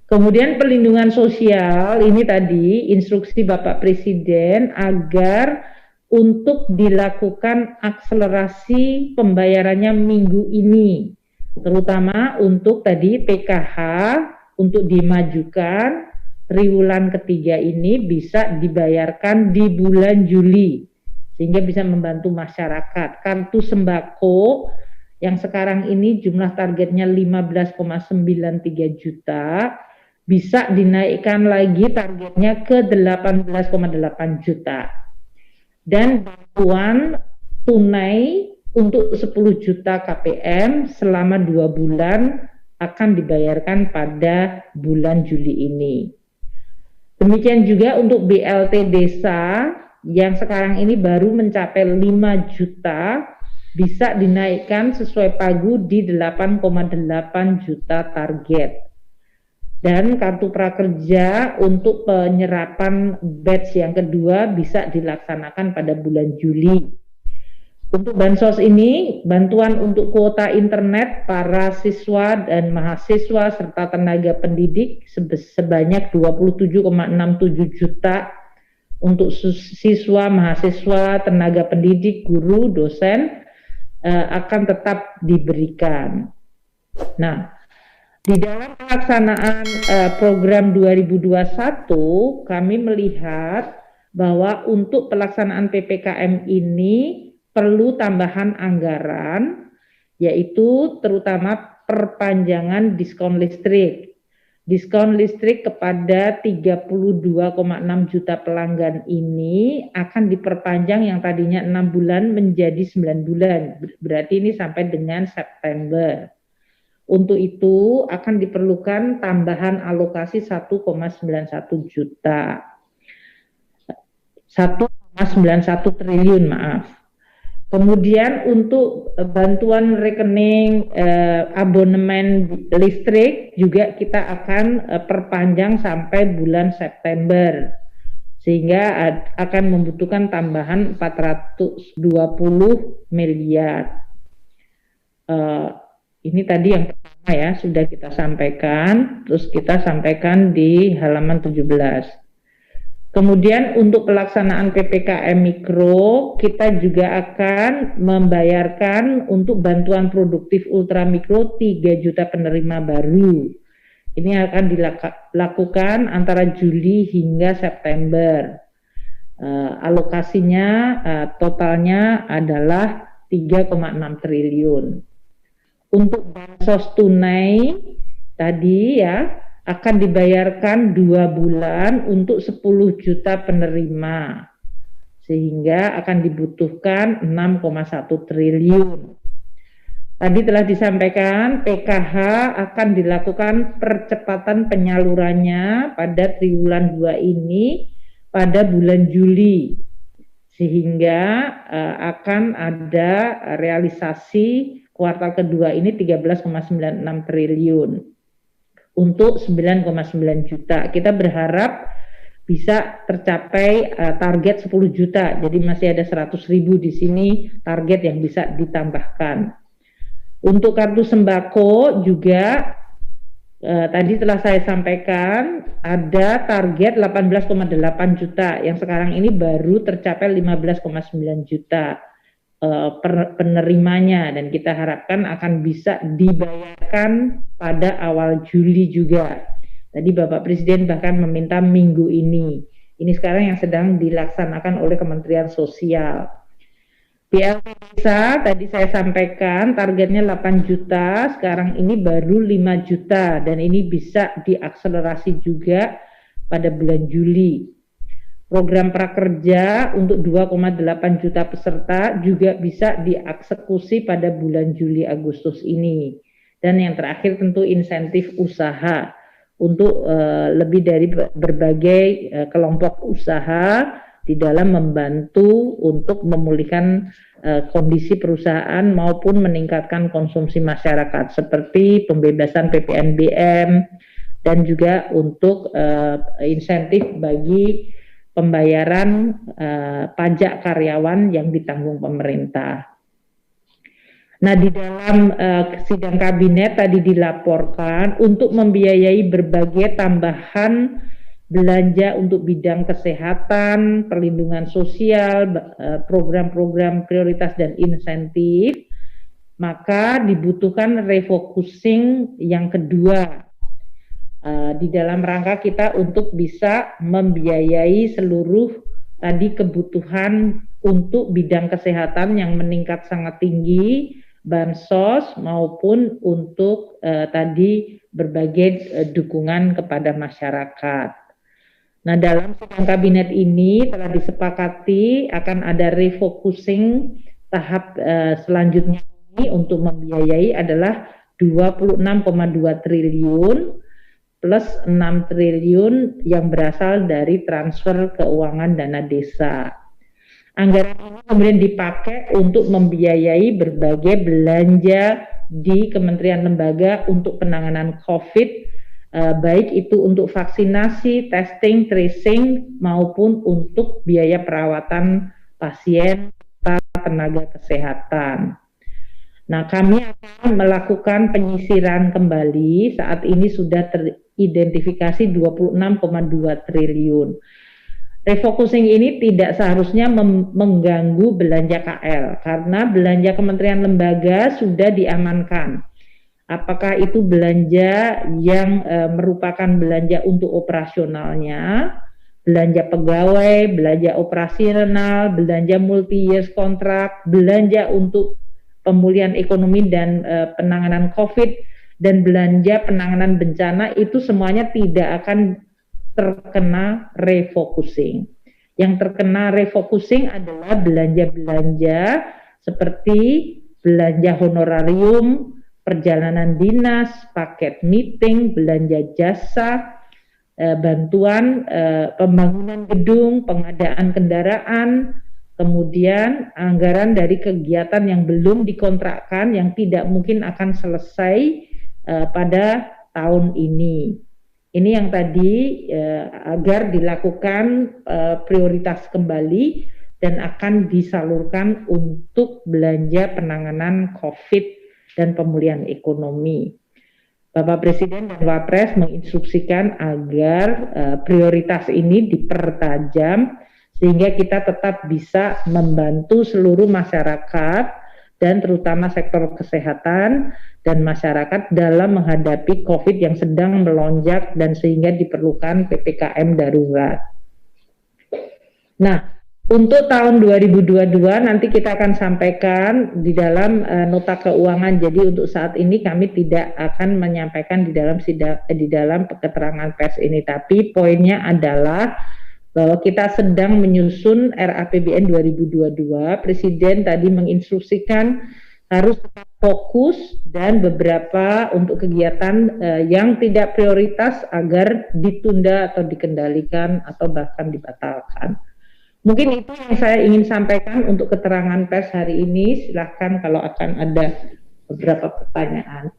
Kemudian pelindungan sosial, ini tadi instruksi Bapak Presiden agar untuk dilakukan akselerasi pembayarannya minggu ini, terutama untuk tadi PKH untuk dimajukan triwulan ketiga ini bisa dibayarkan di bulan Juli sehingga bisa membantu masyarakat. Kartu sembako yang sekarang ini jumlah targetnya 15,93 juta bisa dinaikkan lagi targetnya ke 18,8 juta. Dan bantuan tunai untuk 10 juta KPM selama 2 bulan akan dibayarkan pada bulan Juli ini. Demikian juga untuk BLT desa yang sekarang ini baru mencapai 5 juta bisa dinaikkan sesuai pagu di 8,8 juta target. Dan kartu prakerja untuk penyerapan batch yang kedua bisa dilaksanakan pada bulan Juli. Untuk bansos ini, bantuan untuk kuota internet para siswa dan mahasiswa serta tenaga pendidik sebanyak 27,67 juta untuk siswa, mahasiswa, tenaga pendidik, guru, dosen akan tetap diberikan. Nah, di dalam pelaksanaan program 2021, kami melihat bahwa untuk pelaksanaan PPKM ini perlu tambahan anggaran, yaitu terutama perpanjangan diskon listrik. Diskon listrik kepada 32,6 juta pelanggan ini akan diperpanjang yang tadinya 6 bulan menjadi 9 bulan. Berarti ini sampai dengan September. Untuk itu akan diperlukan tambahan alokasi 1,91 juta. 1,91 triliun, maaf. Kemudian untuk bantuan rekening abonemen listrik juga kita akan perpanjang sampai bulan September. Sehingga akan membutuhkan tambahan 420 miliar. Ini tadi yang pertama ya, sudah kita sampaikan, terus kita sampaikan di halaman 17. Kemudian untuk pelaksanaan PPKM Mikro, kita juga akan membayarkan untuk bantuan produktif ultramikro 3 juta penerima baru. Ini akan dilakukan antara Juli hingga September. Alokasinya totalnya adalah 3,6 triliun. Untuk bansos tunai tadi ya akan dibayarkan 2 bulan untuk 10 juta penerima sehingga akan dibutuhkan 6,1 triliun. Tadi telah disampaikan PKH akan dilakukan percepatan penyalurannya pada triwulan 2 ini pada bulan Juli sehingga akan ada realisasi kuartal kedua ini 13,96 triliun untuk 9,9 juta. Kita berharap bisa tercapai target 10 juta. Jadi masih ada 100.000 di sini target yang bisa ditambahkan. Untuk kartu sembako juga tadi telah saya sampaikan ada target 18,8 juta yang sekarang ini baru tercapai 15,9 juta. Penerimanya dan kita harapkan akan bisa dibayarkan pada awal Juli juga. Tadi Bapak Presiden bahkan meminta minggu ini. Ini sekarang yang sedang dilaksanakan oleh Kementerian Sosial. BLT desa tadi saya sampaikan targetnya 8 juta, sekarang ini baru 5 juta dan ini bisa diakselerasi juga pada bulan Juli. Program prakerja untuk 2,8 juta peserta juga bisa dieksekusi pada bulan Juli Agustus ini. Dan yang terakhir tentu insentif usaha untuk lebih dari berbagai kelompok usaha di dalam membantu untuk memulihkan kondisi perusahaan maupun meningkatkan konsumsi masyarakat seperti pembebasan PPNBM dan juga untuk insentif bagi pembayaran pajak karyawan yang ditanggung pemerintah. Nah, di dalam sidang kabinet tadi dilaporkan untuk membiayai berbagai tambahan belanja untuk bidang kesehatan, perlindungan sosial, program-program prioritas dan insentif, maka dibutuhkan refocusing yang kedua di dalam rangka kita untuk bisa membiayai seluruh tadi kebutuhan untuk bidang kesehatan yang meningkat sangat tinggi, bansos maupun untuk tadi berbagai dukungan kepada masyarakat. Nah, dalam sidang kabinet ini telah disepakati akan ada refocusing tahap selanjutnya ini untuk membiayai adalah 26,2 triliun plus 6 triliun yang berasal dari transfer keuangan dana desa. Anggaran ini kemudian dipakai untuk membiayai berbagai belanja di kementerian lembaga untuk penanganan COVID, baik itu untuk vaksinasi, testing, tracing, maupun untuk biaya perawatan pasien serta tenaga kesehatan. Nah, kami akan melakukan penyisiran kembali. Saat ini sudah teridentifikasi 26,2 triliun. Refocusing ini tidak seharusnya mengganggu belanja KL karena belanja kementerian lembaga sudah diamankan. Apakah itu belanja yang merupakan belanja untuk operasionalnya, belanja pegawai, belanja operasional, belanja multi-years kontrak, belanja untuk pemulihan ekonomi dan penanganan COVID, dan belanja penanganan bencana, itu semuanya tidak akan terkena refocusing. Yang terkena refocusing adalah belanja-belanja seperti belanja honorarium, perjalanan dinas, paket meeting, belanja jasa, bantuan pembangunan gedung, pengadaan kendaraan, kemudian anggaran dari kegiatan yang belum dikontrakkan yang tidak mungkin akan selesai pada tahun ini. Ini yang tadi agar dilakukan prioritas kembali dan akan disalurkan untuk belanja penanganan COVID dan pemulihan ekonomi. Bapak Presiden dan Wapres menginstruksikan agar prioritas ini dipertajam sehingga kita tetap bisa membantu seluruh masyarakat dan terutama sektor kesehatan dan masyarakat dalam menghadapi COVID yang sedang melonjak dan sehingga diperlukan PPKM darurat. Nah, untuk tahun 2022 nanti kita akan sampaikan di dalam nota keuangan. Jadi untuk saat ini kami tidak akan menyampaikan di dalam keterangan pers ini, tapi poinnya adalah bahwa kita sedang menyusun RAPBN 2022. Presiden tadi menginstruksikan harus tetap fokus dan beberapa untuk kegiatan yang tidak prioritas agar ditunda atau dikendalikan atau bahkan dibatalkan. Mungkin itu yang saya ingin sampaikan untuk keterangan pers hari ini. Silahkan kalau akan ada beberapa pertanyaan.